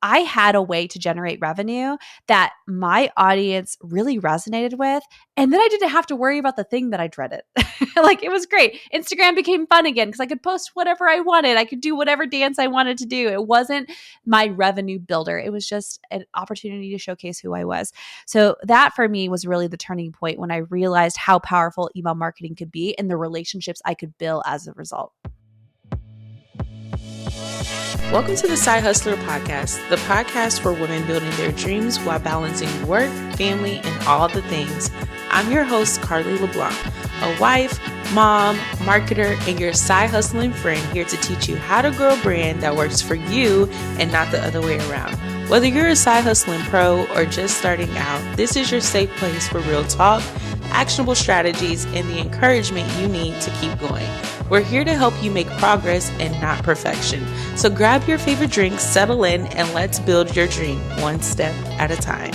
I had a way to generate revenue that my audience really resonated with. And then I didn't have to worry about the thing that I dreaded. Like, it was great. Instagram became fun again because I could post whatever I wanted. I could do whatever dance I wanted to do. It wasn't my revenue builder. It was just an opportunity to showcase who I was. So that for me was really the turning point when I realized how powerful email marketing could be and the relationships I could build as a result. Welcome to the Side Hustler podcast, the podcast for women building their dreams while balancing work, family, and all the things. I'm your host, Carly LeBlanc, a wife, mom, marketer, and your side hustling friend here to teach you how to grow a brand that works for you and not the other way around. Whether you're a side hustling pro or just starting out, this is your safe place for real talk, actionable strategies, and the encouragement you need to keep going. We're here to help you make progress and not perfection. So grab your favorite drink, settle in, and let's build your dream one step at a time.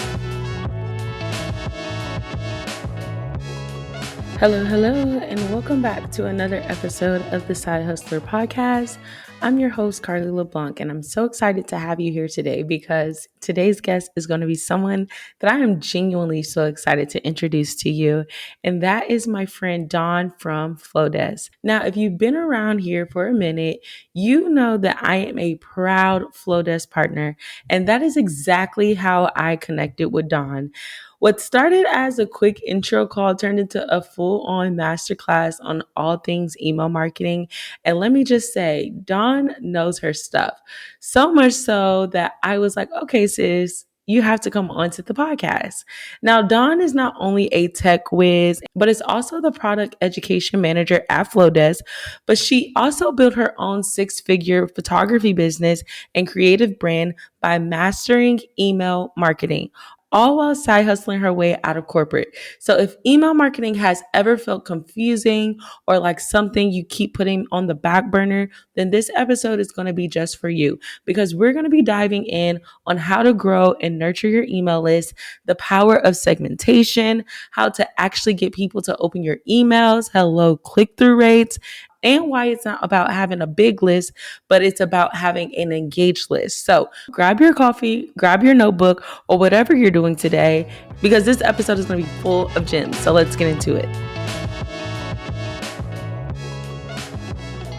Hello, and welcome back to another episode of the Side Hustler podcast. I'm your host, Carly LeBlanc, and I'm so excited to have you here today because today's guest is going to be someone that I am genuinely so excited to introduce to you, and that is my friend Dawn from Flowdesk. Now, if you've been around here for a minute, you know that I am a proud Flowdesk partner, and that is exactly how I connected with Dawn. What started as a quick intro call turned into a full-on masterclass on all things email marketing. And let me just say, Dawn knows her stuff. So much so that I was like, okay, sis, you have to come onto the podcast. Now, Dawn is not only a tech whiz, but is also the product education manager at Flowdesk. But she also built her own 6-figure photography business and creative brand by mastering email marketing, all while side hustling her way out of corporate. So if email marketing has ever felt confusing or like something you keep putting on the back burner, then this episode is going to be just for you because we're going to be diving in on how to grow and nurture your email list, the power of segmentation, how to actually get people to open your emails, hello, click-through rates, and why it's not about having a big list, but it's about having an engaged list. So grab your coffee, grab your notebook, or whatever you're doing today, because this episode is going to be full of gems. So let's get into it.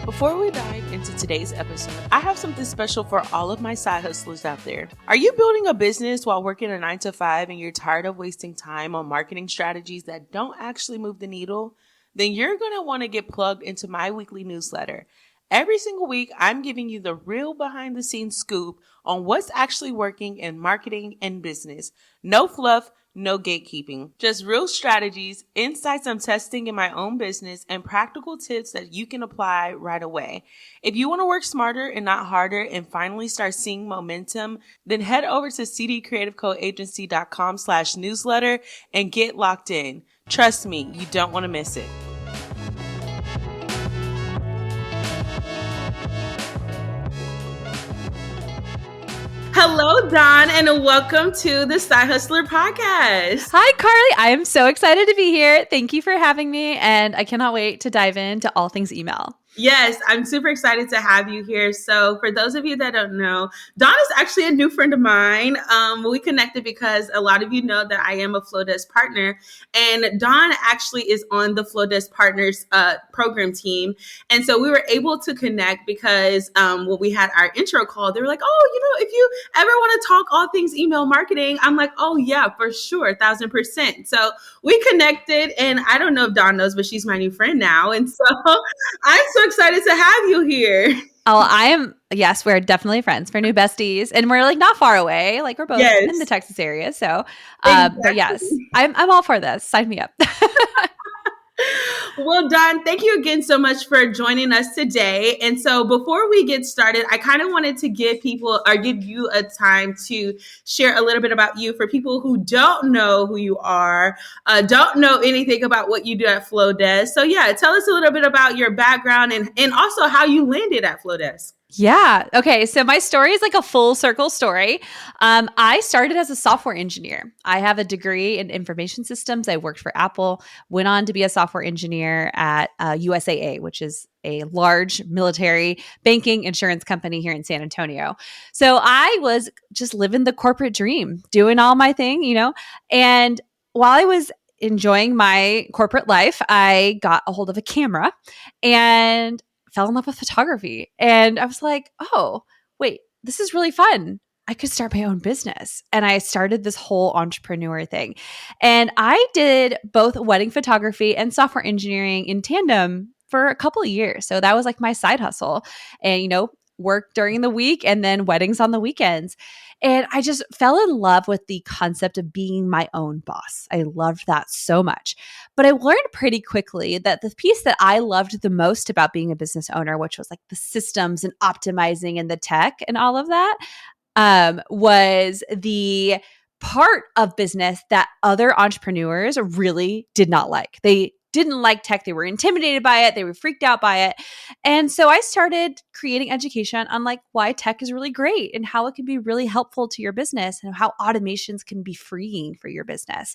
Before we dive into today's episode, I have something special for all of my side hustlers out there. Are you building a business while working a 9-to-5 and you're tired of wasting time on marketing strategies that don't actually move the needle? Then you're going to want to get plugged into my weekly newsletter. Every single week, I'm giving you the real behind the scenes scoop on what's actually working in marketing and business. No fluff, no gatekeeping, just real strategies, insights I'm testing in my own business, and practical tips that you can apply right away. If you want to work smarter and not harder and finally start seeing momentum, then head over to cdcreativecoagency.com/newsletter and get locked in. Trust me, you don't want to miss it. Hello, Dawn, and welcome to the Side Hustler podcast. Hi, Carly. I am so excited to be here. Thank you for having me, and I cannot wait to dive into all things email. Yes, I'm super excited to have you here. So for those of you that don't know, Dawn is actually a new friend of mine. We connected because a lot of you know that I am a Flowdesk partner, and Dawn actually is on the Flowdesk Partners program team. And so we were able to connect because when we had our intro call, they were like, oh, if you ever want to talk all things email marketing, I'm like, oh yeah, for sure, 1,000%. So we connected, and I don't know if Dawn knows, but she's my new friend now. And so I'm so excited to have you here. Oh, I am. Yes, we're definitely friends. We're new besties, and we're like not far away. Like we're both in the Texas area. So, exactly. But yes, I'm all for this. Sign me up. Well, Dawn, thank you again so much for joining us today. And so before we get started, I kind of wanted to give you a time to share a little bit about you for people who don't know who you are, don't know anything about what you do at Flowdesk. So yeah, tell us a little bit about your background and also how you landed at Flowdesk. Yeah. Okay. So my story is like a full circle story. I started as a software engineer. I have a degree in information systems. I worked for Apple, went on to be a software engineer at USAA, which is a large military banking insurance company here in San Antonio. So I was just living the corporate dream, doing all my thing, and while I was enjoying my corporate life, I got a hold of a camera and fell in love with photography. And I was like, oh, wait, this is really fun. I could start my own business. And I started this whole entrepreneur thing. And I did both wedding photography and software engineering in tandem for a couple of years. So that was like my side hustle. And, work during the week and then weddings on the weekends. And I just fell in love with the concept of being my own boss. I loved that so much. But I learned pretty quickly that the piece that I loved the most about being a business owner, which was like the systems and optimizing and the tech and all of that, was the part of business that other entrepreneurs really did not like. They didn't like tech. They were intimidated by it. They were freaked out by it. And so I started creating education on like why tech is really great and how it can be really helpful to your business and how automations can be freeing for your business.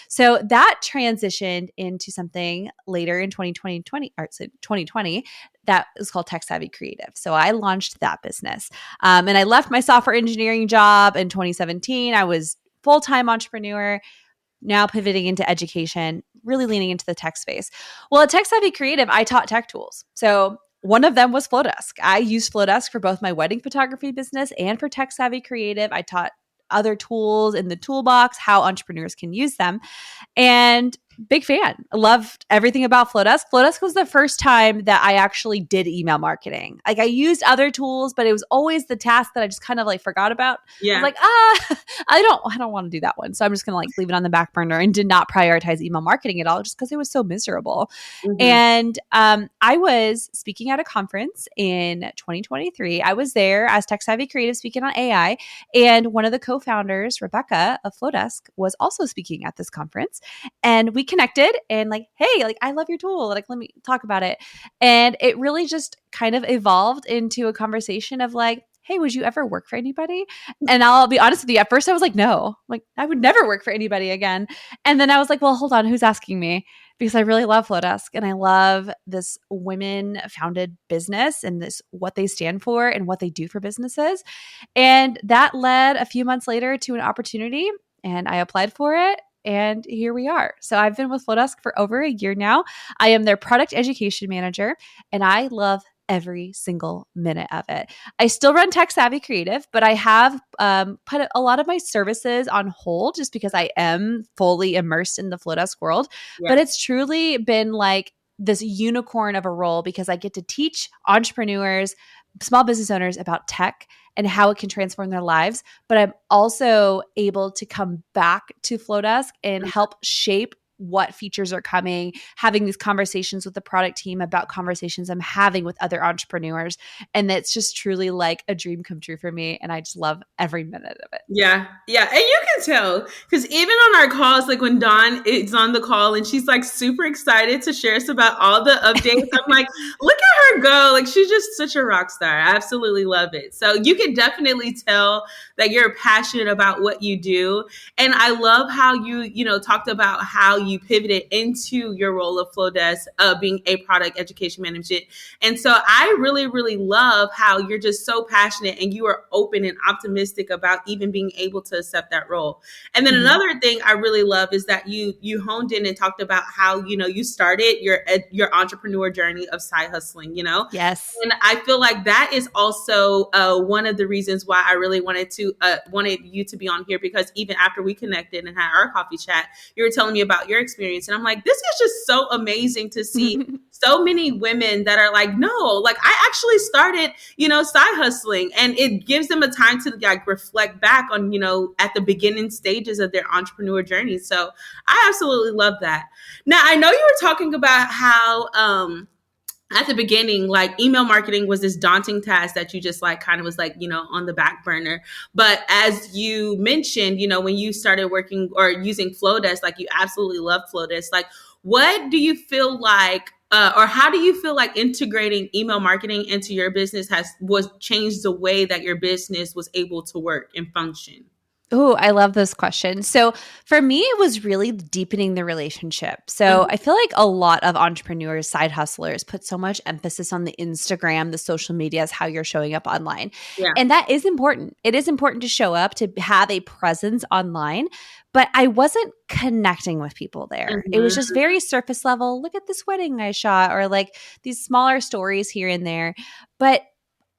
So that transitioned into something later in 2020 that is called Tech Savvy Creative. So I launched that business. And I left my software engineering job in 2017. I was full-time entrepreneur, now pivoting into education, really leaning into the tech space. Well, at Tech Savvy Creative, I taught tech tools. So one of them was Flowdesk. I used Flowdesk for both my wedding photography business and for Tech Savvy Creative. I taught other tools in the toolbox, how entrepreneurs can use them. And big fan. Loved everything about Flowdesk. Flowdesk was the first time that I actually did email marketing. Like I used other tools, but it was always the task that I just kind of like forgot about. Yeah. I was like, I don't want to do that one. So I'm just going to like leave it on the back burner and did not prioritize email marketing at all just because it was so miserable. Mm-hmm. And I was speaking at a conference in 2023. I was there as Tech Savvy Creative speaking on AI. And one of the co-founders, Rebecca of Flowdesk, was also speaking at this conference. And we connected and like, hey, like I love your tool. Like, let me talk about it. And it really just kind of evolved into a conversation of like, hey, would you ever work for anybody? And I'll be honest with you, at first I was like, no, like I would never work for anybody again. And then I was like, well, hold on, who's asking me? Because I really love Flowdesk and I love this women founded business and this what they stand for and what they do for businesses. And that led a few months later to an opportunity and I applied for it. And here we are. So I've been with Flowdesk for over a year now. I am their product education manager, and I love every single minute of it. I still run Tech Savvy Creative, but I have put a lot of my services on hold just because I am fully immersed in the Flowdesk world. Yeah. But it's truly been like this unicorn of a role because I get to teach entrepreneurs, small business owners about tech and how it can transform their lives. But I'm also able to come back to Flowdesk and help shape what features are coming, having these conversations with the product team about conversations I'm having with other entrepreneurs. And it's just truly like a dream come true for me. And I just love every minute of it. Yeah. Yeah. And you can tell because even on our calls, like when Dawn is on the call and she's like super excited to share us about all the updates, I'm like, look at her go. Like she's just such a rock star. I absolutely love it. So you can definitely tell that you're passionate about what you do. And I love how you talked about how you pivoted into your role of Flowdesk, being a product education manager. And so I really, really love how you're just so passionate and you are open and optimistic about even being able to accept that role. And then another thing I really love is that you honed in and talked about how, you started your entrepreneur journey of side hustling, Yes. And I feel like that is also one of the reasons why I really wanted you to be on here, because even after we connected and had our coffee chat, you were telling me about your experience. And I'm like, this is just so amazing to see so many women that are like, no, like I actually started, side hustling, and it gives them a time to like reflect back on, at the beginning stages of their entrepreneur journey. So I absolutely love that. Now, I know you were talking about how, at the beginning, like email marketing was this daunting task that you just like kind of was like, on the back burner. But as you mentioned, when you started working or using Flowdesk, like you absolutely love Flowdesk. Like, what do you feel like, or how do you feel like integrating email marketing into your business was changed the way that your business was able to work and function? Oh, I love this question. So for me, it was really deepening the relationship. So Mhm. I feel like a lot of entrepreneurs, side hustlers put so much emphasis on the Instagram, the social medias, how you're showing up online. Yeah. And that is important. It is important to show up, to have a presence online. But I wasn't connecting with people there. It was just Mhm. very surface level. Look at this wedding I shot, or like these smaller stories here and there. But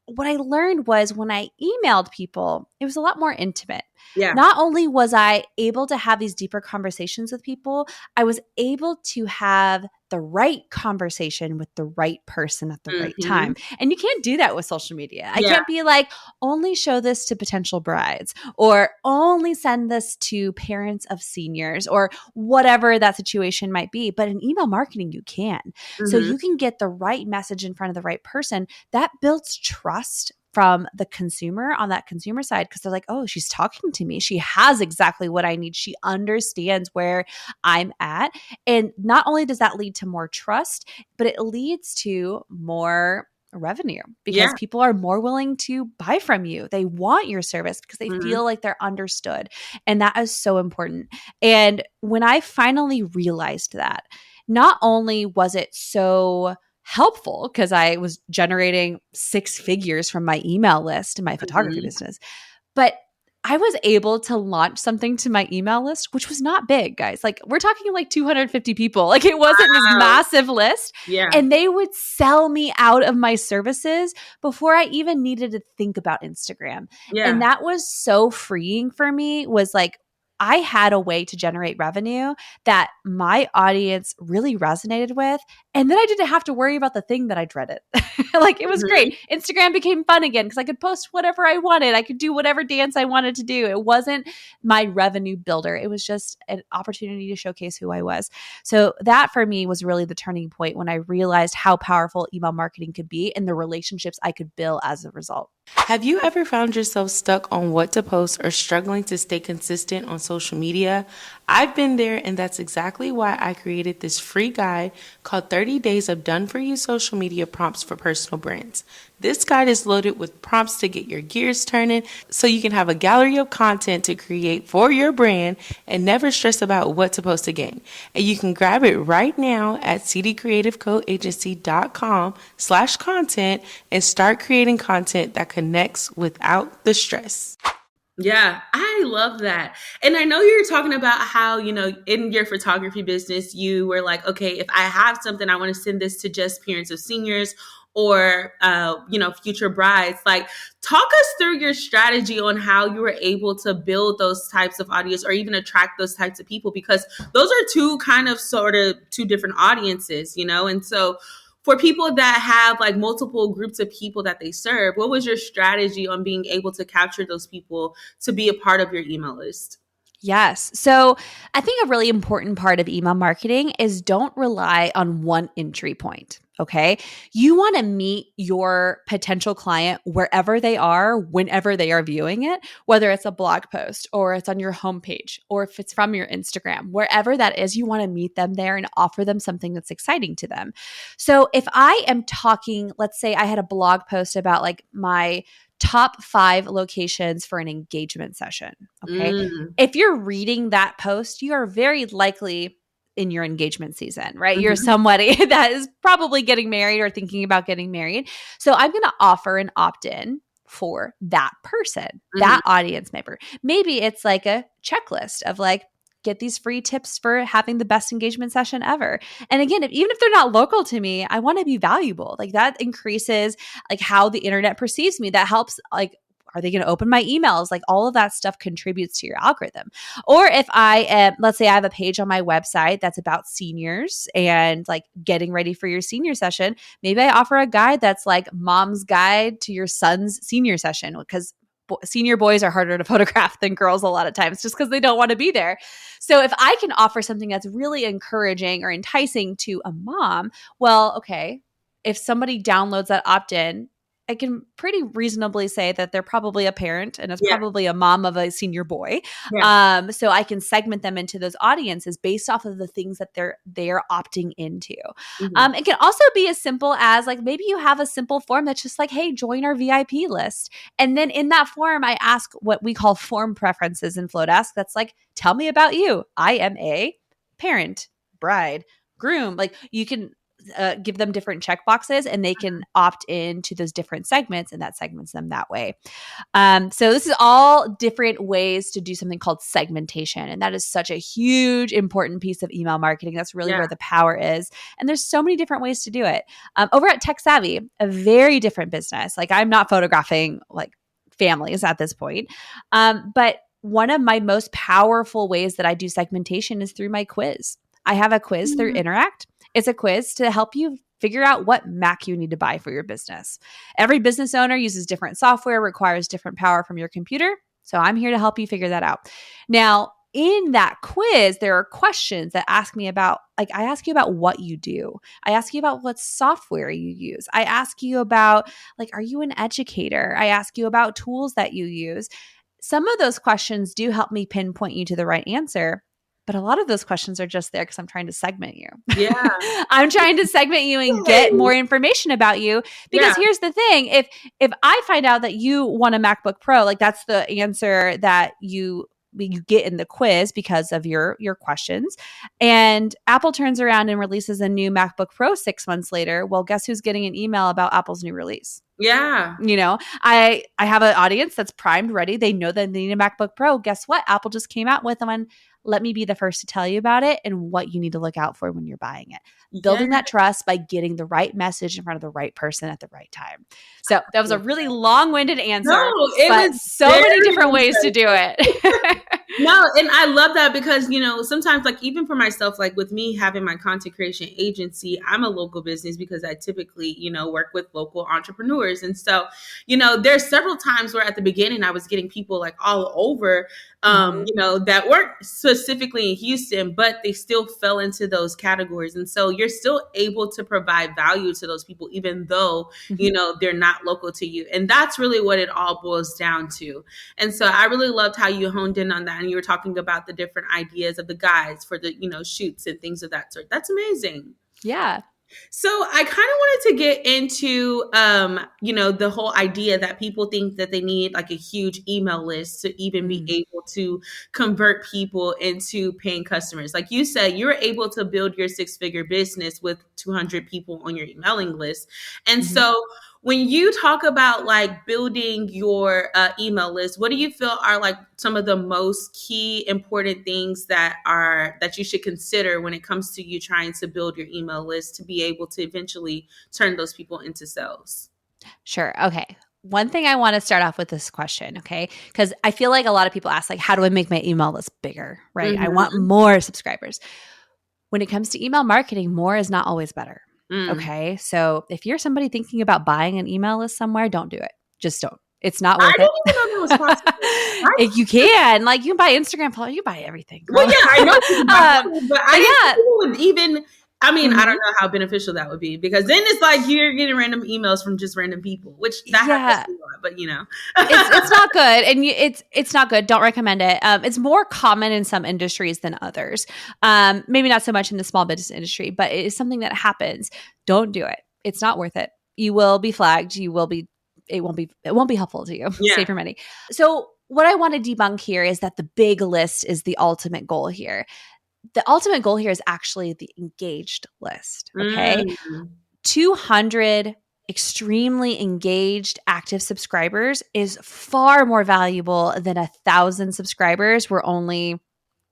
what I learned was when I emailed people, it was a lot more intimate. Yeah. Not only was I able to have these deeper conversations with people, I was able to have the right conversation with the right person at the right time. Mhm. And you can't do that with social media. I Yeah. can't be like, only show this to potential brides or only send this to parents of seniors or whatever that situation might be. But in email marketing, you can. So Mhm. you can get the right message in front of the right person that builds trust from the consumer on that consumer side because they're like, oh, she's talking to me. She has exactly what I need. She understands where I'm at. And not only does that lead to more trust, but it leads to more revenue because Yeah. people are more willing to buy from you. They want your service because they Mhm. feel like they're understood. And that is so important. And when I finally realized that, not only was it so helpful because I was generating six figures from my email list in my photography Mhm. business, but I was able to launch something to my email list, which was not big, guys. Like, we're talking like 250 people. Like, it wasn't this Wow. massive list. Yeah. And they would sell me out of my services before I even needed to think about Instagram. And Yeah. that was so freeing for me, was like, I had a way to generate revenue that my audience really resonated with. And then I didn't have to worry about the thing that I dreaded. Like, it was great. Mhm. Instagram became fun again because I could post whatever I wanted. I could do whatever dance I wanted to do. It wasn't my revenue builder. It was just an opportunity to showcase who I was. So that for me was really the turning point when I realized how powerful email marketing could be and the relationships I could build as a result. Have you ever found yourself stuck on what to post or struggling to stay consistent on social media? I've been there, and that's exactly why I created this free guide called 30 Days of Done For You Social Media Prompts for Personal Brands. This guide is loaded with prompts to get your gears turning so you can have a gallery of content to create for your brand and never stress about what to post again. And you can grab it right now at cdcreativecoagency.com/content and start creating content that connects without the stress. Yeah, I love that. And I know you're talking about how, in your photography business, you were like, okay, if I have something, I want to send this to just parents of seniors or, future brides. Like, talk us through your strategy on how you were able to build those types of audience or even attract those types of people, because those are two different audiences, And so, for people that have like multiple groups of people that they serve, what was your strategy on being able to capture those people to be a part of your email list? Yes. So I think a really important part of email marketing is don't rely on one entry point. Okay. You want to meet your potential client wherever they are, whenever they are viewing it, whether it's a blog post or it's on your homepage or if it's from your Instagram, wherever that is, you want to meet them there and offer them something that's exciting to them. So if I am talking, let's say I had a blog post about like my top 5 locations for an engagement session. Okay. Mm, If you're reading that post, you are very likely in your engagement season, right? You're mhm, somebody that is probably getting married or thinking about getting married. So I'm going to offer an opt in for that person, mhm. that audience member. Maybe it's like a checklist of like, get these free tips for having the best engagement session ever. And again, even if they're not local to me, I want to be valuable. Like that increases like how the internet perceives me. That helps like, are they going to open my emails? Like all of that stuff contributes to your algorithm. Or if I am, let's say I have a page on my website that's about seniors and like getting ready for your senior session, maybe I offer a guide that's like mom's guide to your son's senior session because senior boys are harder to photograph than girls a lot of times just because they don't want to be there. So if I can offer something that's really encouraging or enticing to a mom, well, okay, if somebody downloads that opt in, I can pretty reasonably say that they're probably a parent and it's Yeah. probably a mom of a senior boy. Yeah. So I can segment them into those audiences based off of the things that they're opting into. Mhm. It can also be as simple as like maybe you have a simple form that's just like, hey, join our VIP list. And then in that form, I ask what we call form preferences in Flowdesk. That's like, tell me about you. I am a parent, bride, groom. Like you can give them different checkboxes and they can opt into those different segments and that segments them that way. So this is all different ways to do something called segmentation. And that is such a huge, important piece of email marketing. That's really where the power is. And there's so many different ways to do it. Over at Tech Savvy, a very different business. Like I'm not photographing like families at this point. But one of my most powerful ways that I do segmentation is through my quiz. I have a quiz through Interact. It's a quiz to help you figure out what Mac you need to buy for your business. Every business owner uses different software, requires different power from your computer. So I'm here to help you figure that out. Now, in that quiz, there are questions that ask me about, like, I ask you about what you do. I ask you about what software you use. I ask you about, like, are you an educator? I ask you about tools that you use. Some of those questions do help me pinpoint you to the right answer. But a lot of those questions are just there because I'm trying to segment you. Yeah. I'm trying to segment you and get more information about you. Because here's the thing. If I find out that you want a MacBook Pro, like that's the answer that you get in the quiz because of your questions. And Apple turns around and releases a new MacBook Pro 6 months later. Well, guess who's getting an email about Apple's new release? Yeah. You know, I have an audience that's primed, ready. They know that they need a MacBook Pro. Guess what? Apple just came out with one. Let me be the first to tell you about it and what you need to look out for when you're buying it. Building that trust by getting the right message in front of the right person at the right time. So that was a really long-winded answer, but so many different ways to do it. No, and I love that because, you know, sometimes like even for myself, like with me having my content creation agency, I'm a local business because I typically, you know, work with local entrepreneurs. And so, you know, there's several times where at the beginning I was getting people like all over, you know, that weren't specifically in Houston, but they still fell into those categories. And so you're still able to provide value to those people, even though, you know, they're not local to you. And that's really what it all boils down to. And so I really loved how you honed in on that. And you were talking about the different ideas of the guides for the, you know, shoots and things of that sort. That's amazing. Yeah. So I kind of wanted to get into, you know, the whole idea that people think that they need like a huge email list to even be able to convert people into paying customers. Like you said, you're able to build your 6-figure business with 200 people on your emailing list. And so when you talk about like building your email list, what do you feel are like some of the most key important things that you should consider when it comes to you trying to build your email list to be able to eventually turn those people into sales? Sure. Okay. One thing I want to start off with this question, okay? Because I feel like a lot of people ask, like, how do I make my email list bigger, right? I want more subscribers. When it comes to email marketing, more is not always better. Okay. So if you're somebody thinking about buying an email list somewhere, don't do it. Just don't. It's not worth it. I didn't even know that was possible. If you can, like you can buy Instagram followers, you buy everything. Girl. Well, yeah, I know you can buy followers, but I didn't think people would even, I mean, I don't know how beneficial that would be because then it's like you're getting random emails from just random people, which that happens a lot, but you know. it's not good. And it's not good. Don't recommend it. It's more common in some industries than others. Maybe not so much in the small business industry, but it is something that happens. Don't do it. It's not worth it. You will be flagged. It won't be helpful to you. Save your money. So what I want to debunk here is that the big list is the ultimate goal here. The ultimate goal here is actually the engaged list. Okay. 200 extremely engaged active subscribers is far more valuable than 1,000 subscribers where only,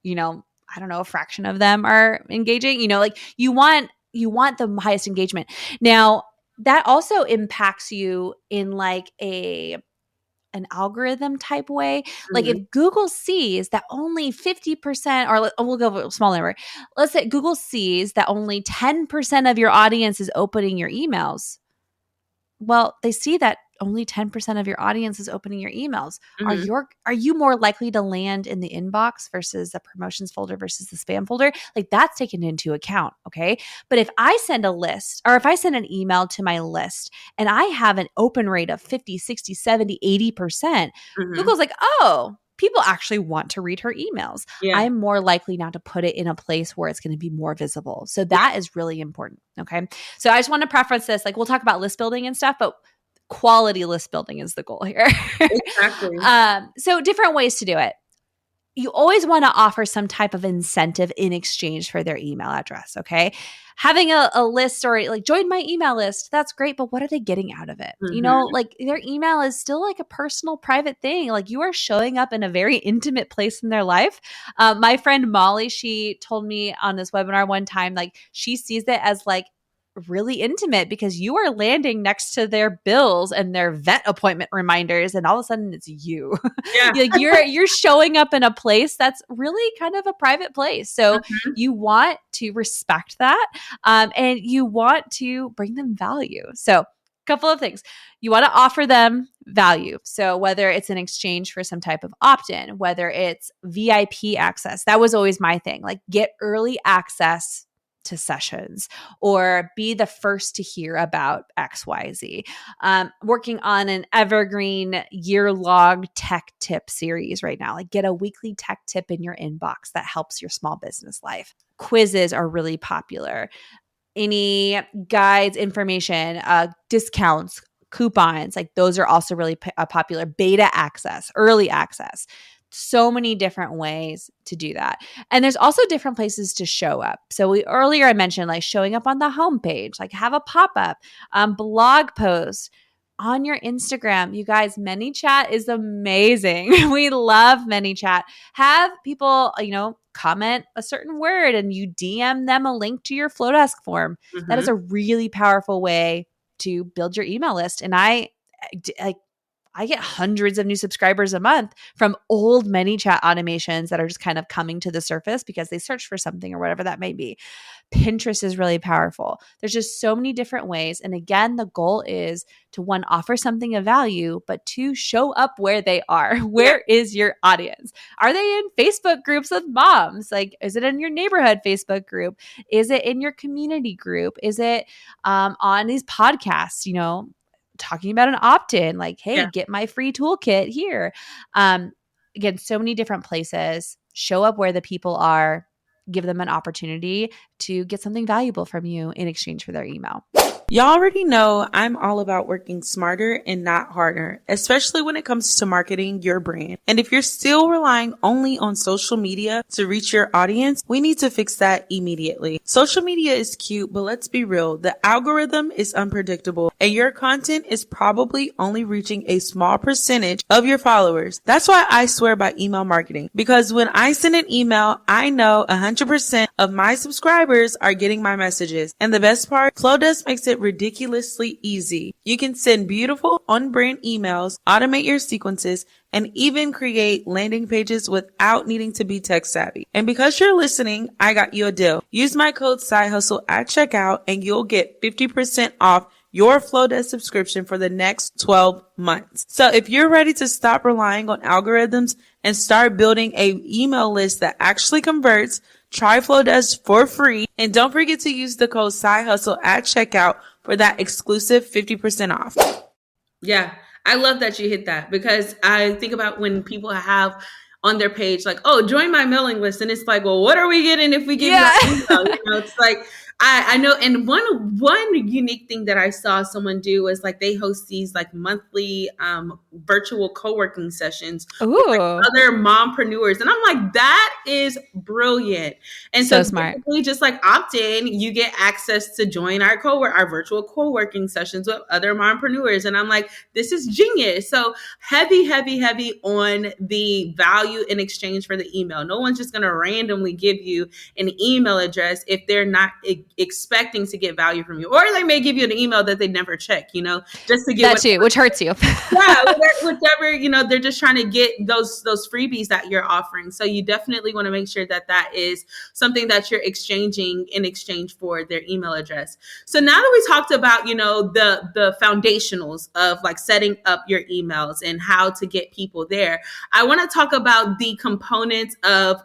you know, I don't know, a fraction of them are engaging. You know, like you want the highest engagement. Now, that also impacts you in like an algorithm type way. Like if Google sees that only 50%, or we'll go with a small number. Let's say Google sees that only 10% of your audience is opening your emails. Well, they see that only 10% of your audience is opening your emails. Mm-hmm. Are you more likely to land in the inbox versus the promotions folder versus the spam folder? Like that's taken into account, okay? But if I send a list or if I send an email to my list and I have an open rate of 50, 60, 70, 80%, Google's like, "Oh, people actually want to read her emails." Yeah. I'm more likely now to put it in a place where it's going to be more visible. So that is really important, okay? So I just want to preference this. Like we'll talk about list building and stuff, but quality list building is the goal here. Exactly. So different ways to do it. You always want to offer some type of incentive in exchange for their email address, okay? Having a list or like join my email list, that's great, but what are they getting out of it? You know, like their email is still like a personal, private thing. Like you are showing up in a very intimate place in their life. My friend Molly, she told me on this webinar one time, like she sees it as like really intimate because you are landing next to their bills and their vet appointment reminders, and all of a sudden it's you. Yeah. Like you're showing up in a place that's really kind of a private place. So you want to respect that, and you want to bring them value. So couple of things. You want to offer them value. So whether it's in exchange for some type of opt-in, whether it's VIP access, that was always my thing. Like get early access to sessions or be the first to hear about XYZ. Working on an evergreen year-long tech tip series right now. Like get a weekly tech tip in your inbox that helps your small business life. Quizzes are really popular. Any guides, information, discounts, coupons, like those are also really popular. Beta access, early access. So many different ways to do that. And there's also different places to show up. So earlier I mentioned like showing up on the homepage, like have a pop-up, blog post on your Instagram. You guys, ManyChat is amazing. We love ManyChat. Have people, comment a certain word and you DM them a link to your Flowdesk form. That is a really powerful way to build your email list. And I get hundreds of new subscribers a month from old ManyChat automations that are just kind of coming to the surface because they search for something or whatever that may be. Pinterest is really powerful. There's just so many different ways. And again, the goal is to one, offer something of value, but two, show up where they are. Where is your audience? Are they in Facebook groups with moms? Like, is it in your neighborhood Facebook group? Is it in your community group? Is it on these podcasts, talking about an opt-in, like, hey, get my free toolkit here. Again, so many different places. Show up where the people are, give them an opportunity to get something valuable from you in exchange for their email. Y'all already know I'm all about working smarter and not harder, especially when it comes to marketing your brand. And if you're still relying only on social media to reach your audience, we need to fix that immediately. Social media is cute, but let's be real. The algorithm is unpredictable and your content is probably only reaching a small percentage of your followers. That's why I swear by email marketing, because when I send an email, I know 100% of my subscribers are getting my messages. And the best part, Flowdesk makes it ridiculously easy. You can send beautiful on-brand emails, automate your sequences, and even create landing pages without needing to be tech savvy. And because you're listening, I got you a deal. Use my code SIDEHUSTLE at checkout and you'll get 50% off your Flowdesk subscription for the next 12 months. So if you're ready to stop relying on algorithms and start building a email list that actually converts, try Flowdesk for free. And don't forget to use the code SIDEHUSTLE at checkout for that exclusive 50% off. Yeah, I love that you hit that, because I think about when people have on their page like, oh, join my mailing list. And it's like, well, what are we getting if we give you an email? It's like, I know. And one unique thing that I saw someone do was like they host these like monthly virtual co-working sessions with like other mompreneurs. And I'm like, that is brilliant. And so smart. Just like opt in, you get access to join our virtual co-working sessions with other mompreneurs. And I'm like, this is genius. So heavy on the value in exchange for the email. No one's just going to randomly give you an email address if they're not expecting to get value from you, or they may give you an email that they never check, just to get that too, which hurts you. Yeah, whichever, they're just trying to get those freebies that you're offering. So you definitely want to make sure that is something that you're exchanging in exchange for their email address. So now that we talked about, the foundationals of like setting up your emails and how to get people there, I want to talk about the components of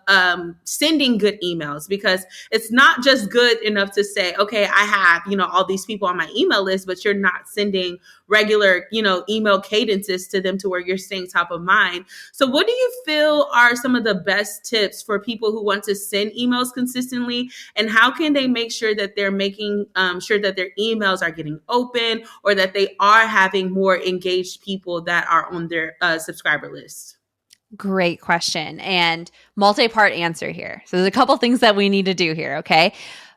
sending good emails, because it's not just good enough to say, okay, I have, all these people on my email list, but you're not sending regular, email cadences to them to where you're staying top of mind. So what do you feel are some of the best tips for people who want to send emails consistently, and how can they make sure that they're making sure that their emails are getting open, or that they are having more engaged people that are on their subscriber list? Great question, and multi-part answer here. So there's a couple things that we need to do here, okay?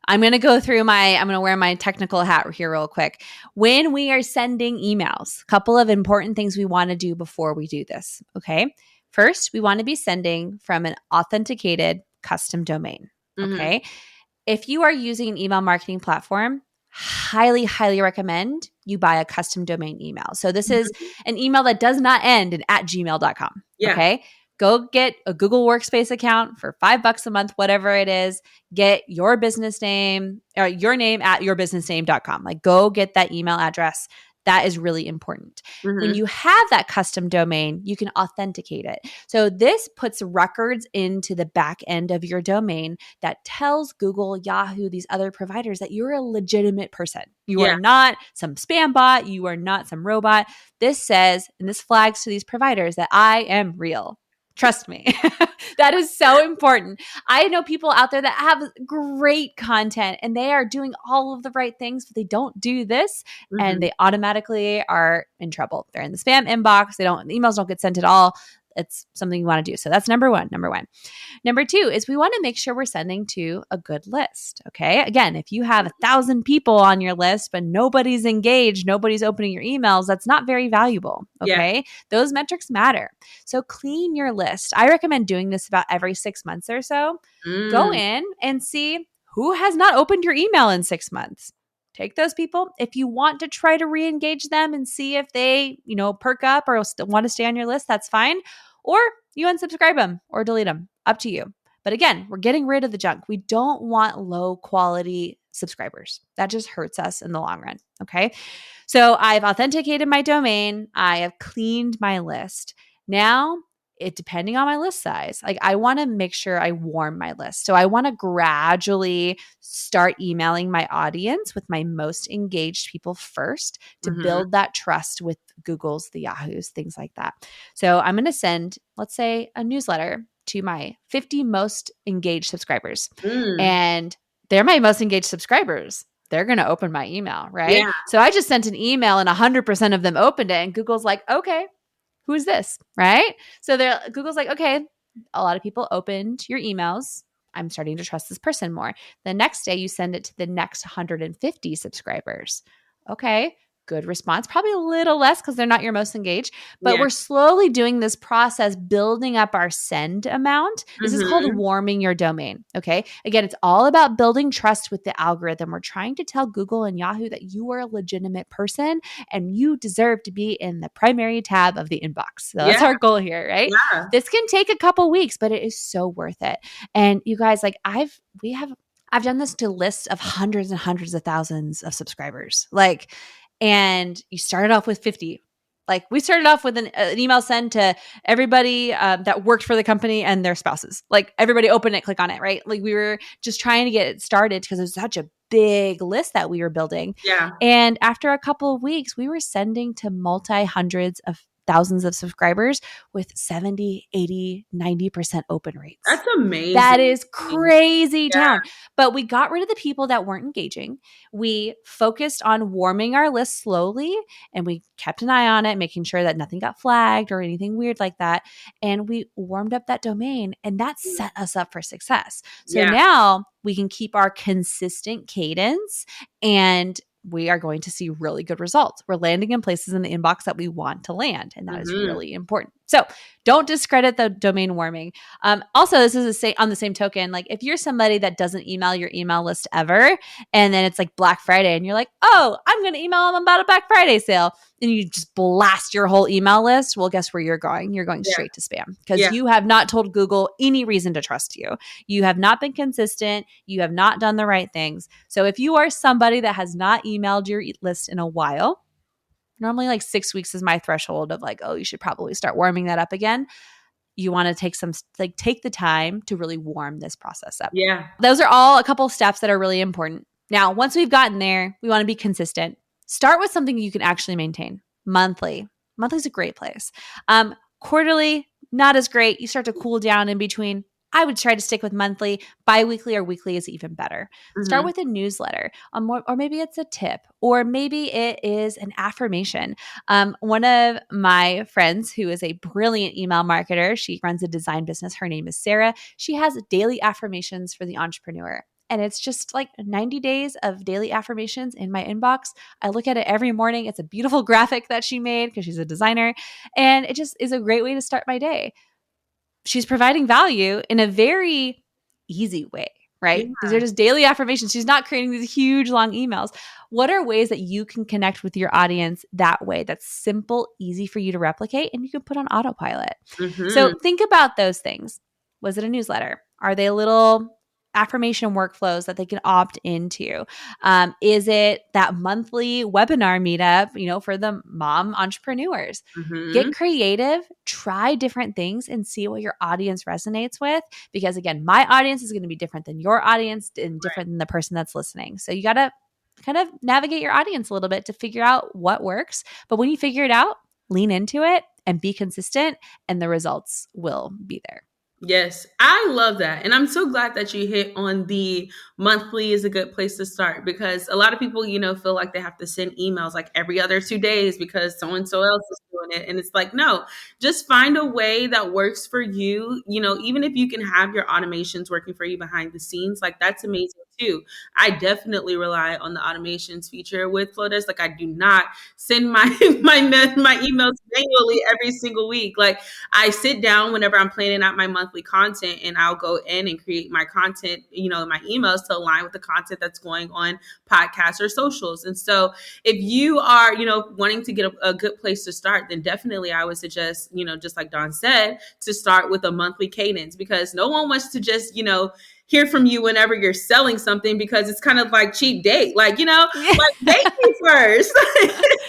I'm going to wear my technical hat here real quick. When we are sending emails, a couple of important things we want to do before we do this, okay? First, we want to be sending from an authenticated custom domain, okay? If you are using an email marketing platform, highly, highly recommend you buy a custom domain email. So this is an email that does not end in @gmail.com, okay? Go get a Google Workspace account for $5 a month, whatever it is. Get your business name or your name at yourbusinessname.com. Like, go get that email address. That is really important. When you have that custom domain, you can authenticate it. So this puts records into the back end of your domain that tells Google, Yahoo, these other providers that you're a legitimate person. You are not some spam bot. You are not some robot. This says, and this flags to these providers that I am real. Trust me. That is so important. I know people out there that have great content and they are doing all of the right things, but they don't do this and they automatically are in trouble. They're in the spam inbox. The emails don't get sent at all. It's something you want to do. So that's number one. Number two is we want to make sure we're sending to a good list. Okay. Again, if you have 1,000 people on your list, but nobody's engaged, nobody's opening your emails, that's not very valuable. Okay. Those metrics matter. So clean your list. I recommend doing this about every 6 months or so. Go in and see who has not opened your email in 6 months. Take those people. If you want to try to re-engage them and see if they, perk up or want to stay on your list, that's fine. Or you unsubscribe them or delete them. Up to you. But again, we're getting rid of the junk. We don't want low quality subscribers. That just hurts us in the long run. Okay. So I've authenticated my domain. I have cleaned my list. Now, depending on my list size, like I want to make sure I warm my list. So I want to gradually start emailing my audience with my most engaged people first to build that trust with Google's, the Yahoos, things like that. So I'm going to send, let's say, a newsletter to my 50 most engaged subscribers. And they're my most engaged subscribers. They're going to open my email, right? Yeah. So I just sent an email and 100% of them opened it. And Google's like, okay, who is this? Right? So Google's like, okay, a lot of people opened your emails. I'm starting to trust this person more. The next day you send it to the next 150 subscribers. Okay, good response. Probably a little less because they're not your most engaged, but we're slowly doing this process, building up our send amount. This is called warming your domain. Okay. Again, it's all about building trust with the algorithm. We're trying to tell Google and Yahoo that you are a legitimate person and you deserve to be in the primary tab of the inbox. So that's our goal here, right? Yeah. This can take a couple weeks, but it is so worth it. And you guys, like I've done this to lists of hundreds and hundreds of thousands of subscribers. And you started off with 50. Like we started off with an email sent to everybody that worked for the company and their spouses. Like everybody open it, click on it, right? Like we were just trying to get it started because it was such a big list that we were building. Yeah. And after a couple of weeks, we were sending to multi-hundreds of thousands of subscribers with 70, 80, 90% open rates. That's amazing. That is crazy town. But we got rid of the people that weren't engaging. We focused on warming our list slowly and we kept an eye on it, making sure that nothing got flagged or anything weird like that. And we warmed up that domain and that set us up for success. So now we can keep our consistent cadence and we are going to see really good results. We're landing in places in the inbox that we want to land. And that is really important. So don't discredit the domain warming. Also, this is on the same token. Like if you're somebody that doesn't email your email list ever, and then it's like Black Friday, and you're like, oh, I'm going to email them about a Black Friday sale, and you just blast your whole email list. Well, guess where you're going? You're going straight to spam because you have not told Google any reason to trust you. You have not been consistent. You have not done the right things. So if you are somebody that has not emailed your list in a while, normally like 6 weeks is my threshold of like, oh, you should probably start warming that up again. You want to take the time to really warm this process up. Yeah. Those are all a couple of steps that are really important. Now, once we've gotten there, we want to be consistent. Start with something you can actually maintain. Monthly. Monthly is a great place. Quarterly, not as great. You start to cool down in between. I would try to stick with monthly. Bi-weekly or weekly is even better. Start with a newsletter, or maybe it's a tip, or maybe it is an affirmation. One of my friends who is a brilliant email marketer, she runs a design business. Her name is Sarah. She has daily affirmations for the entrepreneur. And it's just like 90 days of daily affirmations in my inbox. I look at it every morning. It's a beautiful graphic that she made because she's a designer. And it just is a great way to start my day. She's providing value in a very easy way, right? These are just daily affirmations. She's not creating these huge, long emails. What are ways that you can connect with your audience that way? That's simple, easy for you to replicate, and you can put on autopilot. So think about those things. Was it a newsletter? Are they little affirmation workflows that they can opt into? Is it that monthly webinar meetup, for the mom entrepreneurs? Get creative, try different things, and see what your audience resonates with. Because again, my audience is going to be different than your audience and different than the person that's listening. So you got to kind of navigate your audience a little bit to figure out what works. But when you figure it out, lean into it and be consistent, and the results will be there. Yes, I love that. And I'm so glad that you hit on the monthly is a good place to start, because a lot of people, feel like they have to send emails like every other 2 days because so-and-so else is doing it. And it's like, no, just find a way that works for you. Even if you can have your automations working for you behind the scenes, like that's amazing too. I definitely rely on the automations feature with Flowdesk. Like I do not send my emails manually every single week. Like I sit down whenever I'm planning out my monthly content, and I'll go in and create my content, my emails to align with the content that's going on podcasts or socials. And so if you are, wanting to get a good place to start, then definitely I would suggest, just like Dawn said, to start with a monthly cadence, because no one wants to just, hear from you whenever you're selling something, because it's kind of like cheap date. Like, like date me first.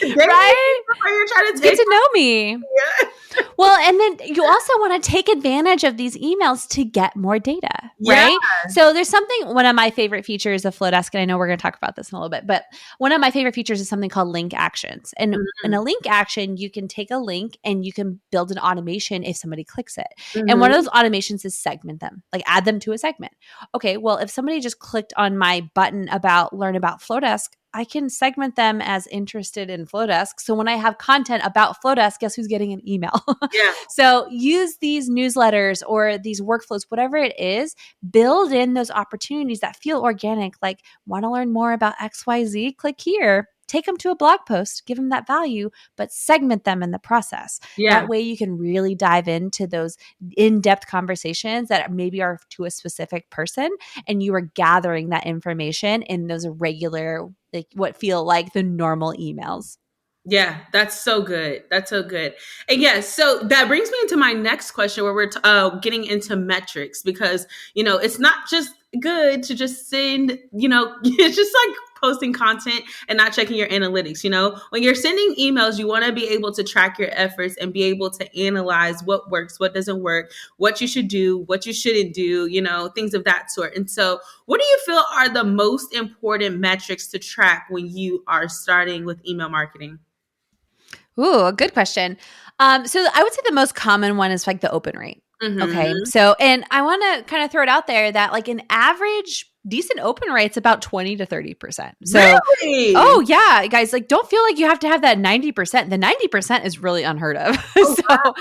Right? Before you're trying to get to know me. Yeah. Well, and then you also want to take advantage of these emails to get more data, right? Yeah. So there's one of my favorite features of Flowdesk, and I know we're going to talk about this in a little bit, but one of my favorite features is something called link actions. And in a link action, you can take a link and you can build an automation if somebody clicks it. And one of those automations is segment them, like add them to a segment. Okay, well, if somebody just clicked on my button about learn about Flowdesk, I can segment them as interested in Flowdesk. So when I have content about Flowdesk, guess who's getting an email? Yeah. So use these newsletters or these workflows, whatever it is, build in those opportunities that feel organic. Like, want to learn more about XYZ? Click here. Take them to a blog post, give them that value, but segment them in the process. Yeah. That way you can really dive into those in-depth conversations that maybe are to a specific person, and you are gathering that information in those regular, like what feel like the normal emails. Yeah, that's so good. That's so good. And yes, so that brings me into my next question, where we're getting into metrics, because, it's not just good to just send, it's just like posting content and not checking your analytics. When you're sending emails, you want to be able to track your efforts and be able to analyze what works, what doesn't work, what you should do, what you shouldn't do, things of that sort. And so what do you feel are the most important metrics to track when you are starting with email marketing? Ooh, a good question. So I would say the most common one is like the open rate. Okay. So, and I want to kind of throw it out there that like an average decent open rates about 20 to 30%. So, Really? oh yeah, guys, like don't feel like you have to have that 90%. The 90% is really unheard of. Oh, So, wow.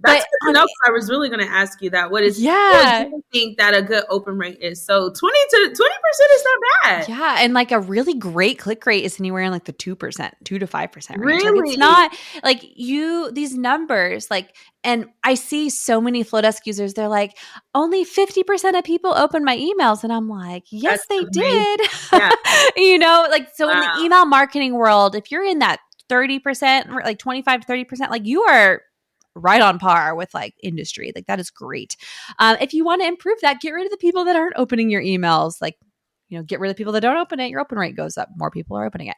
That's but good to know, 'cause I was really going to ask you that. What do yeah. you think that a good open rate is? So 20% is not bad. Yeah, and like a really great click rate is anywhere in like the 2%, 2 to 5% range. Like it's Really? not like these numbers, like, and I see so many Flowdesk users, they're like, only 50% of people open my emails. And I'm like, yes, That's they amazing. did. Yeah. Like, so in the Wow. email marketing world, if you're in that 30%, like 25 to 30%, like you are right on par with like industry. Like that is great. If you want to improve that, get rid of the people that aren't opening your emails. Like, get rid of people that don't open it. Your open rate goes up. More people are opening it.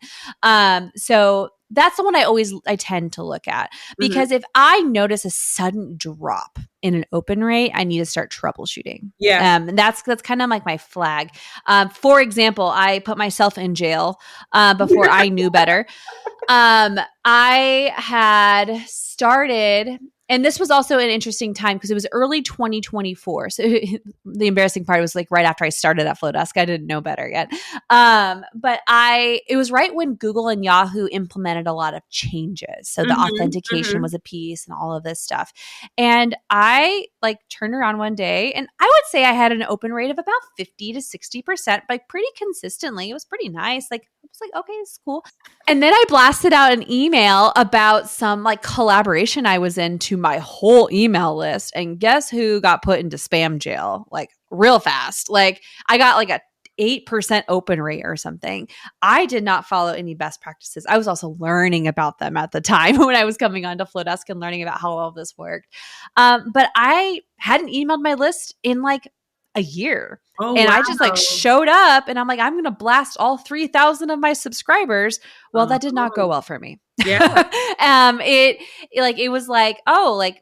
So that's the one I tend to look at, because if I notice a sudden drop in an open rate, I need to start troubleshooting. Yeah. And that's kind of like my flag. For example, I put myself in jail before I knew better. I had started, and this was also an interesting time because it was early 2024. So the embarrassing part was like right after I started at Flowdesk. I didn't know better yet. But it was right when Google and Yahoo implemented a lot of changes. So the authentication was a piece and all of this stuff. And I like turned around one day, and I would say I had an open rate of about 50 to 60%, like pretty consistently. It was pretty nice. Like I was like, okay, this is cool. And then I blasted out an email about some like collaboration I was in to my whole email list. And guess who got put into spam jail? Like real fast. Like I got like a 8% open rate or something. I did not follow any best practices. I was also learning about them at the time when I was coming onto Flowdesk and learning about how all of this worked. But I hadn't emailed my list in like a year. Oh, and wow. I just like showed up and I'm like, I'm going to blast all 3,000 of my subscribers. Well, that did not go well for me. Yeah. It was like, oh, like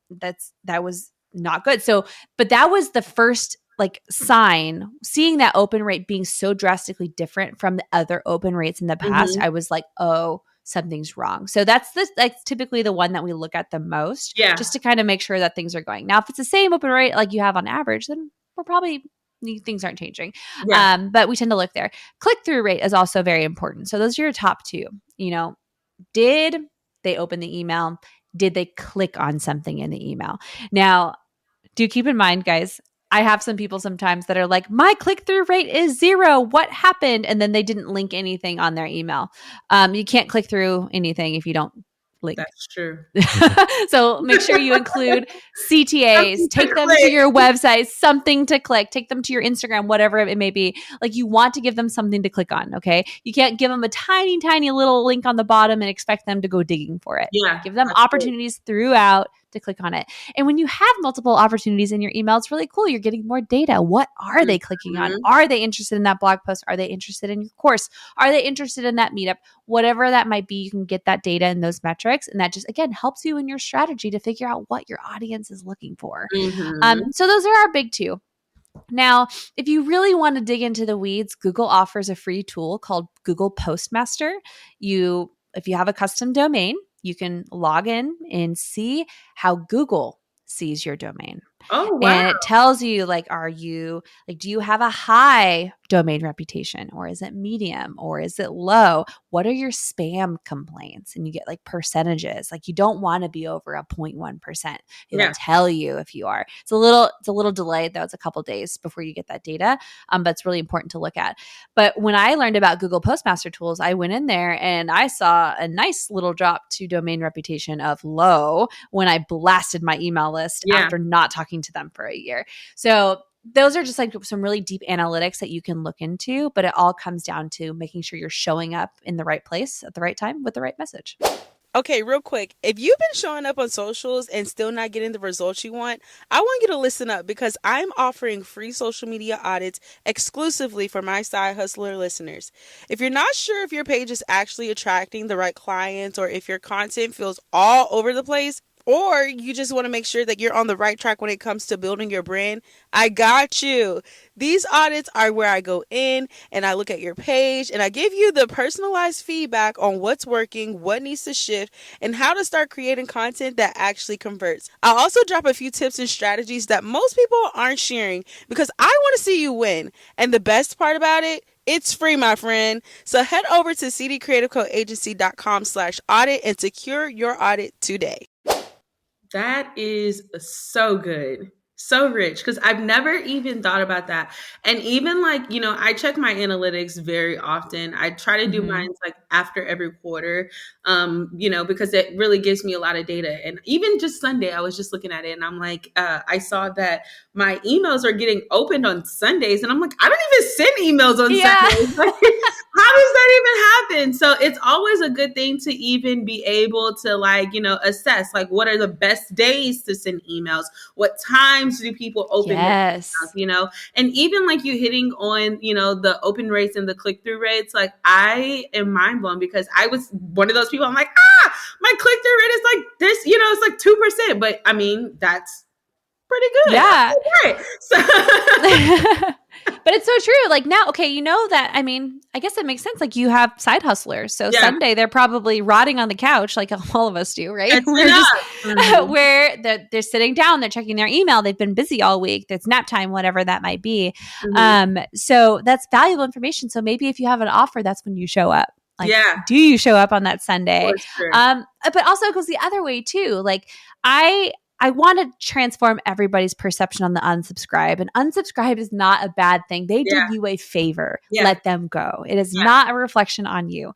that was not good. So, but that was the first like sign, seeing that open rate being so drastically different from the other open rates in the past. I was like, oh, something's wrong. So that's typically the one that we look at the most, just to kind of make sure that things are going. Now, if it's the same open rate like you have on average, then we're probably things aren't changing. But we tend to look there. Click-through rate is also very important. So those are your top two. Did they open the email? Did they click on something in the email? Now, do keep in mind, guys, I have some people sometimes that are like, my click-through rate is 0. What happened? And then they didn't link anything on their email. You can't click through anything if you don't link. That's true. So make sure you include CTAs, take them to your website, something to click, take them to your Instagram, whatever it may be. Like you want to give them something to click on. Okay. You can't give them a tiny, tiny little link on the bottom and expect them to go digging for it. Yeah. Give them opportunities throughout to click on it. And when you have multiple opportunities in your email, it's really cool. You're getting more data. What are they clicking on? Are they interested in that blog post? Are they interested in your course? Are they interested in that meetup? Whatever that might be, you can get that data and those metrics. And that just, again, helps you in your strategy to figure out what your audience is looking for. So those are our big two. Now, if you really want to dig into the weeds, Google offers a free tool called Google Postmaster. If you have a custom domain, you can log in and see how Google sees your domain. Oh, wow. And it tells you, like, do you have a high domain reputation, or is it medium, or is it low? What are your spam complaints? And you get like percentages. Like you don't want to be over a 0.1%. It'll tell you if you are. It's a little delayed though. It's a couple days before you get that data. But it's really important to look at. But when I learned about Google Postmaster tools, I went in there and I saw a nice little drop to domain reputation of low when I blasted my email list after not talking to them for a year. So those are just like some really deep analytics that you can look into, but it all comes down to making sure you're showing up in the right place at the right time with the right message. Okay, real quick. If you've been showing up on socials and still not getting the results you want, I want you to listen up because I'm offering free social media audits exclusively for my Side Hustler listeners. If you're not sure if your page is actually attracting the right clients or if your content feels all over the place, or you just want to make sure that you're on the right track when it comes to building your brand, I got you. These audits are where I go in and I look at your page and I give you the personalized feedback on what's working, what needs to shift, and how to start creating content that actually converts. I'll also drop a few tips and strategies that most people aren't sharing because I want to see you win. And the best part about it, it's free, my friend. So head over to cdcreativecoagency.com/audit and secure your audit today. That is so good. So rich, because I've never even thought about that. And even like, I check my analytics very often. I try to do mine like after every quarter, because it really gives me a lot of data. And even just Sunday, I was just looking at it and I'm like, I saw that my emails are getting opened on Sundays. And I'm like, I don't even send emails on Sundays. Like, how does that even happen? So it's always a good thing to even be able to assess like what are the best days to send emails? What times do people open their emails, and even like you hitting on, the open rates and the click-through rates, like I am mind blown because I was one of those people. I'm like, my click-through rate is like this, it's like 2%, but I mean, that's pretty good. Yeah. Right. So but it's so true. Like now, okay, that, I mean, I guess it makes sense. Like you have side hustlers. So Sunday they're probably rotting on the couch like all of us do, right? Where they're sitting down, they're checking their email. They've been busy all week. It's nap time, whatever that might be. So that's valuable information. So maybe if you have an offer, that's when you show up. Like, do you show up on that Sunday? But also it goes the other way too. Like I want to transform everybody's perception on the unsubscribe. And unsubscribe is not a bad thing. They did you a favor. Let them go. It is not a reflection on you.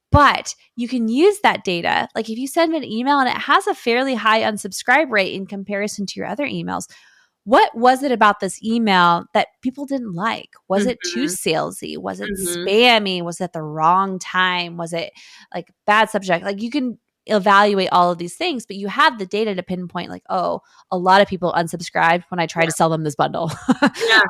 But you can use that data. Like if you send an email and it has a fairly high unsubscribe rate in comparison to your other emails, what was it about this email that people didn't like? Was it too salesy? Was it spammy? Was it the wrong time? Was it like bad subject? Like you can evaluate all of these things, but you have the data to pinpoint like, oh, a lot of people unsubscribed when I try to sell them this bundle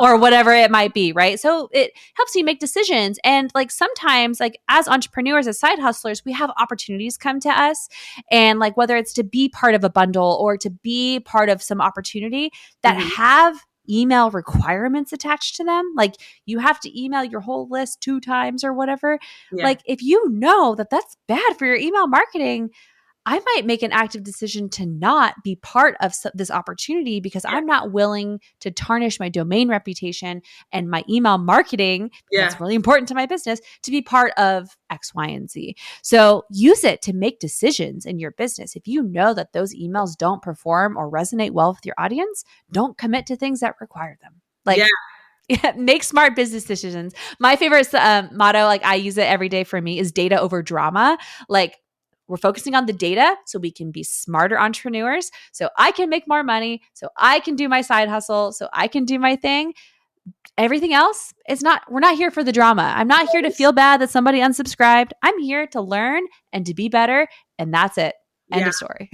or whatever it might be, right? So it helps you make decisions. And like sometimes like as entrepreneurs, as side hustlers, we have opportunities come to us, and like whether it's to be part of a bundle or to be part of some opportunity that have email requirements attached to them, like you have to email your whole list 2 times or whatever. Like if you know that that's bad for your email marketing, I might make an active decision to not be part of this opportunity because I'm not willing to tarnish my domain reputation and my email marketing. That's really important to my business to be part of X, Y, and Z. So use it to make decisions in your business. If you know that those emails don't perform or resonate well with your audience, don't commit to things that require them. Like, make smart business decisions. My favorite motto, like I use it every day for me, is data over drama. Like, we're focusing on the data so we can be smarter entrepreneurs, so I can make more money, so I can do my side hustle, so I can do my thing. Everything else is we're not here for the drama. I'm not here to feel bad that somebody unsubscribed. I'm here to learn and to be better. And that's it. End of story.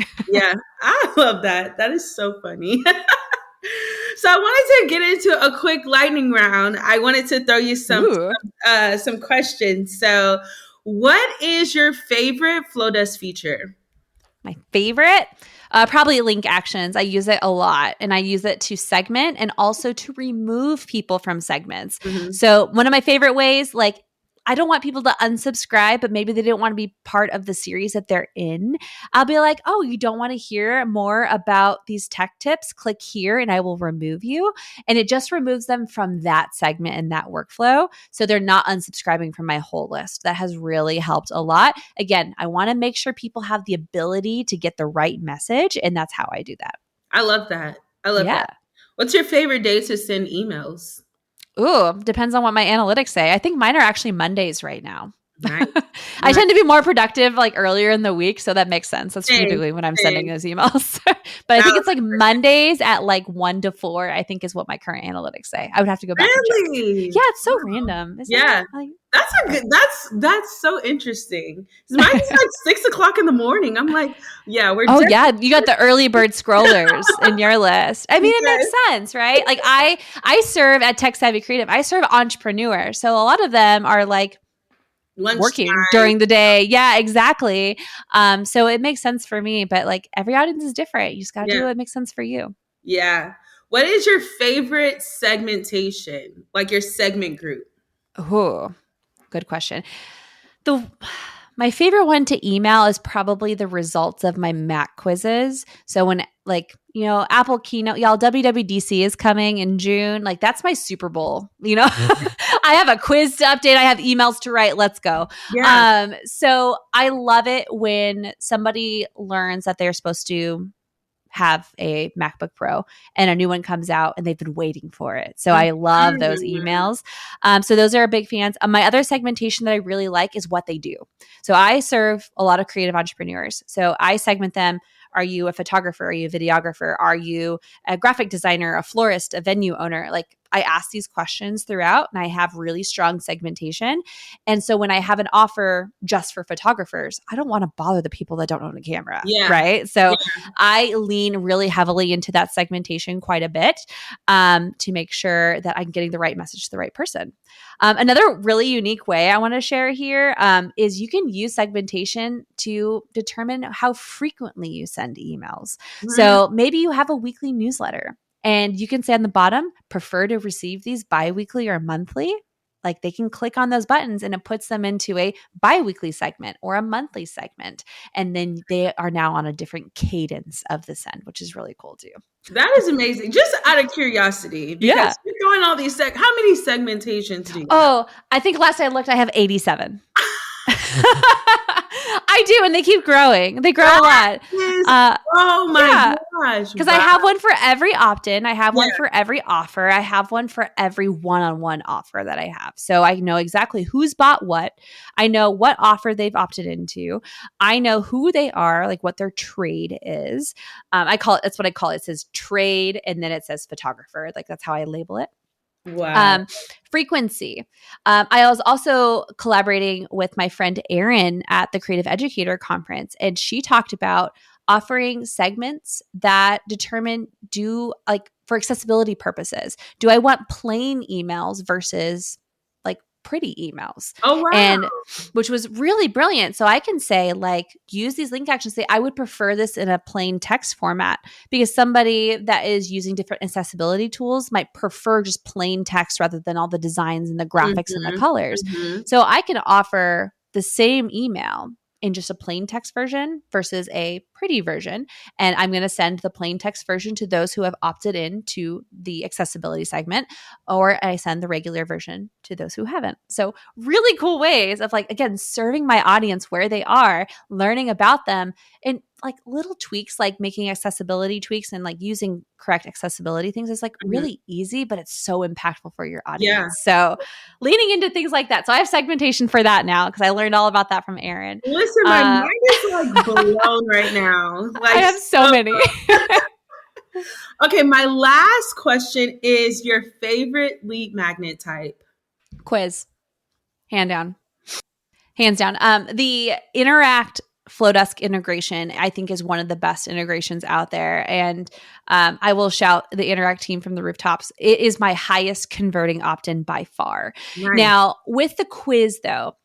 I love that. That is so funny. So I wanted to get into a quick lightning round. I wanted to throw you some questions. So what is your favorite Flowdesk feature? My favorite? Probably link actions. I use it a lot, and I use it to segment and also to remove people from segments. So one of my favorite ways, like I don't want people to unsubscribe, but maybe they don't want to be part of the series that they're in. I'll be like, oh, you don't want to hear more about these tech tips? Click here and I will remove you. And it just removes them from that segment and that workflow. So they're not unsubscribing from my whole list. That has really helped a lot. Again, I want to make sure people have the ability to get the right message. And that's how I do that. I love that. That. What's your favorite day to send emails? Ooh, depends on what my analytics say. I think mine are actually Mondays right now. Nice. I tend to be more productive like earlier in the week, so that makes sense. That's typically when I'm sending those emails. But I think it's like Mondays at like 1 to 4, I think is what my current analytics say. I would have to go back and check. Yeah, it's so random. That's so interesting. Mine's like 6:00 in the morning. I'm like, you got the early bird scrollers in your list. I mean, it makes sense, right? Like I serve at Tech Savvy Creative. I serve entrepreneurs. So a lot of them are like working Lunchtime. during the day. Yeah, exactly. So it makes sense for me, but like every audience is different. You just got to do what makes sense for you. Yeah. What is your favorite segmentation? Like your segment group? Oh, good question. My favorite one to email is probably the results of my Mac quizzes. So when Apple Keynote, y'all, WWDC is coming in June. Like that's my Super Bowl, I have a quiz to update. I have emails to write. Let's go. Yeah. So I love it when somebody learns that they're supposed to have a MacBook Pro and a new one comes out and they've been waiting for it. So I love those emails. So those are big fans. My other segmentation that I really like is what they do. So I serve a lot of creative entrepreneurs. So I segment them. Are you a photographer? Are you a videographer? Are you a graphic designer, a florist, a venue owner? Like I ask these questions throughout and I have really strong segmentation. And so when I have an offer just for photographers, I don't want to bother the people that don't own a camera. Yeah. Right. So I lean really heavily into that segmentation quite a bit to make sure that I'm getting the right message to the right person. Another really unique way I want to share here is you can use segmentation to determine how frequently you send emails. So maybe you have a weekly newsletter and you can say on the bottom, prefer to receive these bi-weekly or monthly. Like they can click on those buttons and it puts them into a bi-weekly segment or a monthly segment. And then they are now on a different cadence of the send, which is really cool too. That is amazing. Just out of curiosity, because you're doing all these how many segmentations do you have? Oh, I think last I looked, I have 87. I do, and they keep growing. They grow a lot. Oh my gosh. Because I have one for every opt-in. I have one for every offer. I have one for every one-on-one offer that I have. So I know exactly who's bought what. I know what offer they've opted into. I know who they are, like what their trade is. That's what I call it. It says trade, and then it says photographer. Like that's how I label it. Wow. Frequency. I was also collaborating with my friend Erin at the Creative Educator Conference, and she talked about offering segments that determine for accessibility purposes. Do I want plain emails versus like pretty emails? Oh, wow. And which was really brilliant. So I can say use these link actions. Say, I would prefer this in a plain text format because somebody that is using different accessibility tools might prefer just plain text rather than all the designs and the graphics and the colors. So I can offer the same email in just a plain text version versus a pretty version. And I'm going to send the plain text version to those who have opted in to the accessibility segment, or I send the regular version to those who haven't. So really cool ways of again, serving my audience where they are, learning about them, and little tweaks, like making accessibility tweaks and using correct accessibility things is really easy, but it's so impactful for your audience. So leaning into things like that. So I have segmentation for that now because I learned all about that from Erin. Listen, my mind is blown right now. I have so many. Okay, my last question is your favorite lead magnet type? Quiz. Hands down. The Interact Flowdesk integration, I think, is one of the best integrations out there. And I will shout the Interact team from the rooftops. It is my highest converting opt-in by far. Nice. Now, with the quiz, though,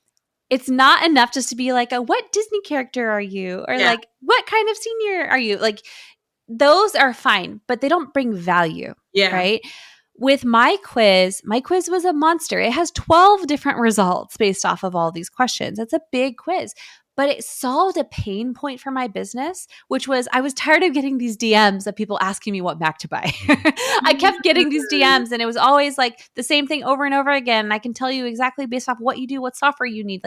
it's not enough just to be like, what Disney character are you? Or what kind of senior are you? Those are fine, but they don't bring value, right? With my quiz was a monster. It has 12 different results based off of all these questions. It's a big quiz. But it solved a pain point for my business, which was I was tired of getting these DMs of people asking me what Mac to buy. I kept getting these DMs and it was always the same thing over and over again. And I can tell you exactly based off what you do, what software you need.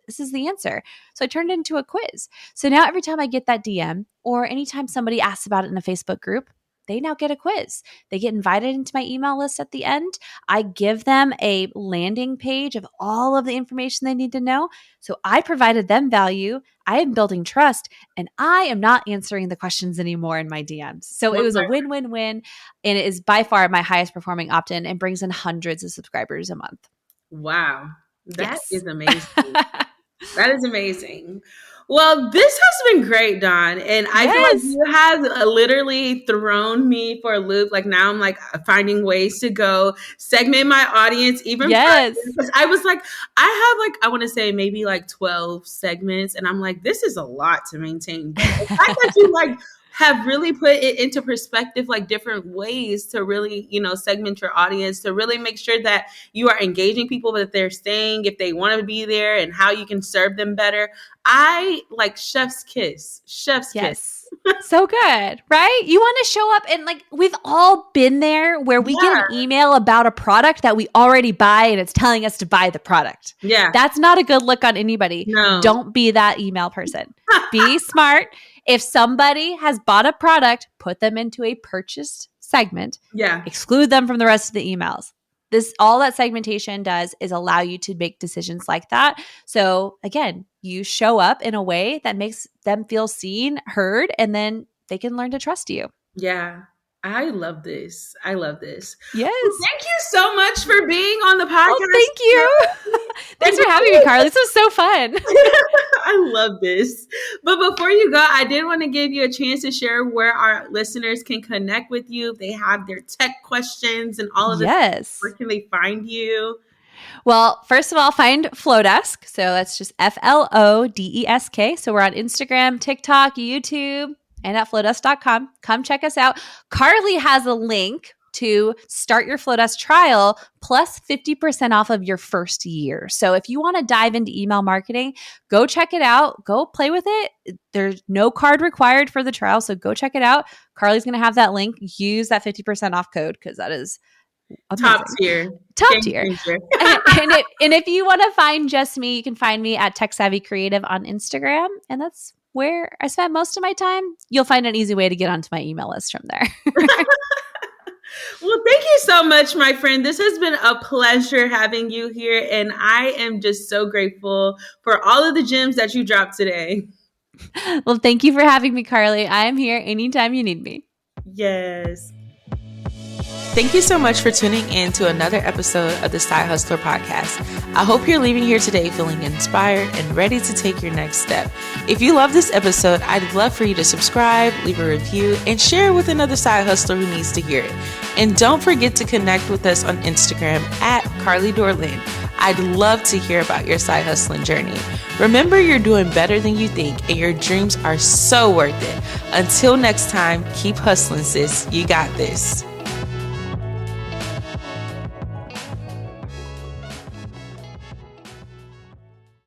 This is the answer. So I turned it into a quiz. So now every time I get that DM or anytime somebody asks about it in a Facebook group, they now get a quiz. They get invited into my email list at the end. I give them a landing page of all of the information they need to know. So I provided them value. I am building trust, and I am not answering the questions anymore in my DMs. So it was a win-win-win, and it is by far my highest performing opt-in and brings in hundreds of subscribers a month. Wow. That is amazing. That is amazing. Well, this has been great, Dawn. And I feel like Yes. you have literally thrown me for a loop. Like now I'm like finding ways to go segment my audience even Yes. further. Because I was like, I have like, I want to say maybe like 12 segments. And I'm like, this is a lot to maintain. But the fact that you like have really put it into perspective, like different ways to really, segment your audience, to really make sure that you are engaging people, that they're staying, if they want to be there, and how you can serve them better. I like chef's kiss. Yes. So good, right? You want to show up and like we've all been there where we get an email about a product that we already buy and it's telling us to buy the product. Yeah. That's not a good look on anybody. No. Don't be that email person. Be smart. If somebody has bought a product, put them into a purchased segment. Yeah. Exclude them from the rest of the emails. All that segmentation does is allow you to make decisions like that. So again, you show up in a way that makes them feel seen, heard, and then they can learn to trust you. Yeah. I love this. Yes. Well, thank you so much for being on the podcast. Oh, thank you. Thanks for having me, Carly. This was so fun. I love this. But before you go, I did want to give you a chance to share where our listeners can connect with you if they have their tech questions and all of this. Yes. Where can they find you? Well, first of all, find Flowdesk. So that's just FLODESK. So we're on Instagram, TikTok, YouTube, and at flowdesk.com. Come check us out. Carly has a link to start your Flowdesk trial plus 50% off of your first year. So if you want to dive into email marketing, go check it out. Go play with it. There's no card required for the trial. So go check it out. Carly's going to have that link. Use that 50% off code because that is amazing. Top tier. And if you want to find just me, you can find me at Tech Savvy Creative on Instagram. And that's where I spend most of my time. You'll find an easy way to get onto my email list from there. Well, thank you so much, my friend. This has been a pleasure having you here. And I am just so grateful for all of the gems that you dropped today. Well, thank you for having me, Carly. I am here anytime you need me. Yes. Thank you so much for tuning in to another episode of the Side Hustler podcast. I hope you're leaving here today feeling inspired and ready to take your next step. If you love this episode, I'd love for you to subscribe, leave a review, and share it with another side hustler who needs to hear it. And don't forget to connect with us on Instagram at Carly Dorlin. I'd love to hear about your side hustling journey. Remember, you're doing better than you think, and your dreams are so worth it. Until next time, keep hustling, sis. You got this.